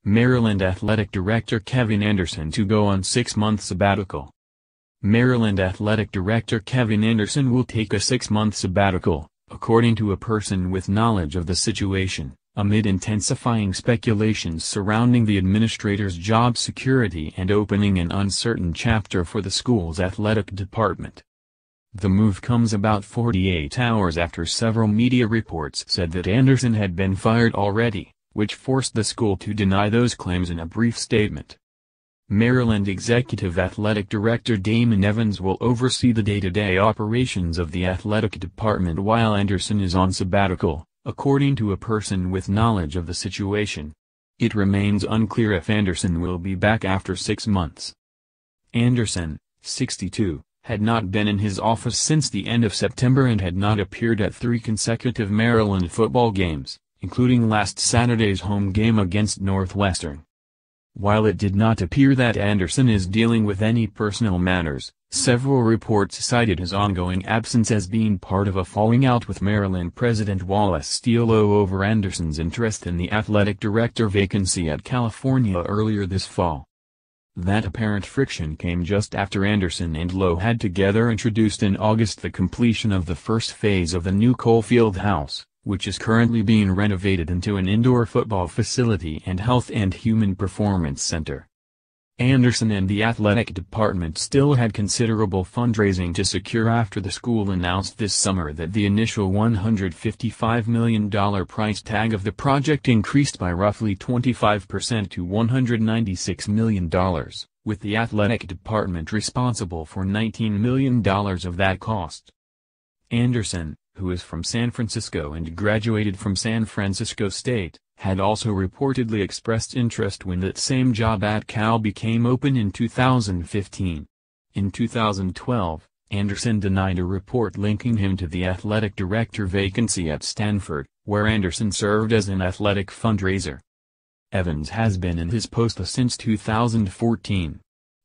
Maryland Athletic Director Kevin Anderson to go on 6-month sabbatical. Maryland Athletic Director Kevin Anderson will take a 6-month sabbatical, according to a person with knowledge of the situation, amid intensifying speculations surrounding the administrator's job security and opening an uncertain chapter for the school's athletic department. The move comes about 48 hours after several media reports said that Anderson had been fired already, which forced the school to deny those claims in a brief statement. Maryland Executive Athletic Director Damon Evans will oversee the day-to-day operations of the athletic department while Anderson is on sabbatical, according to a person with knowledge of the situation. It remains unclear if Anderson will be back after 6 months. Anderson, 62, had not been in his office since the end of September and had not appeared at 3 consecutive Maryland football games, including last Saturday's home game against Northwestern. While it did not appear that Anderson is dealing with any personal matters, several reports cited his ongoing absence as being part of a falling out with Maryland President Wallace Steele over Anderson's interest in the athletic director vacancy at California earlier this fall. That apparent friction came just after Anderson and Lowe had together introduced in August the completion of the first phase of the new Coalfield House, which is currently being renovated into an indoor football facility and health and human performance center. Anderson and the athletic department still had considerable fundraising to secure after the school announced this summer that the initial $155 million price tag of the project increased by roughly 25% to $196 million, with the athletic department responsible for $19 million of that cost. Anderson, who is from San Francisco and graduated from San Francisco State, had also reportedly expressed interest when that same job at Cal became open in 2015. In 2012, Anderson denied a report linking him to the athletic director vacancy at Stanford, where Anderson served as an athletic fundraiser. Evans has been in his post since 2014.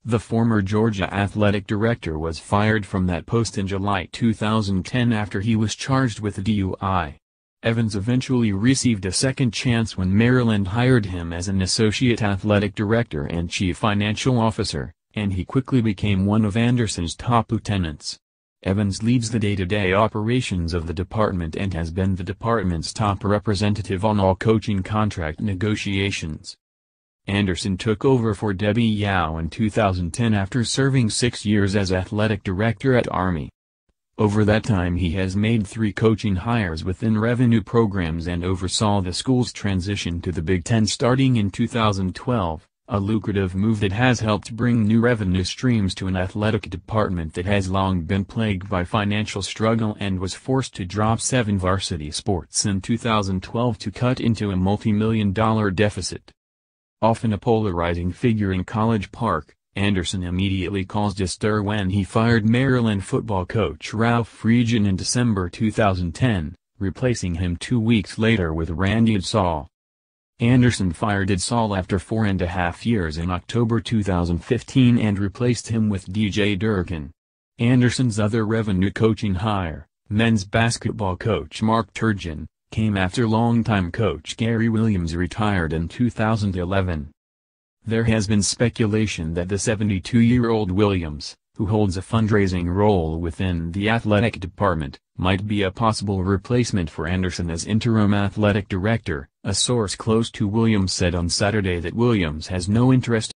The former Georgia athletic director was fired from that post in July 2010 after he was charged with DUI. Evans eventually received a second chance when Maryland hired him as an associate athletic director and chief financial officer, and he quickly became one of Anderson's top lieutenants. Evans leads the day-to-day operations of the department and has been the department's top representative on all coaching contract negotiations. Anderson took over for Debbie Yao in 2010 after serving 6 years as athletic director at Army. Over that time he has made 3 coaching hires within revenue programs and oversaw the school's transition to the Big Ten starting in 2012, a lucrative move that has helped bring new revenue streams to an athletic department that has long been plagued by financial struggle and was forced to drop 7 varsity sports in 2012 to cut into a multi-million-dollar deficit. Often a polarizing figure in College Park, Anderson immediately caused a stir when he fired Maryland football coach Ralph Friedgen in December 2010, replacing him 2 weeks later with Randy Edsall. Anderson fired Edsall after 4.5 years in October 2015 and replaced him with DJ Durkin. Anderson's other revenue coaching hire, men's basketball coach Mark Turgeon, came after longtime coach Gary Williams retired in 2011. There has been speculation that the 72-year-old Williams, who holds a fundraising role within the athletic department, might be a possible replacement for Anderson as interim athletic director. A source close to Williams said on Saturday that Williams has no interest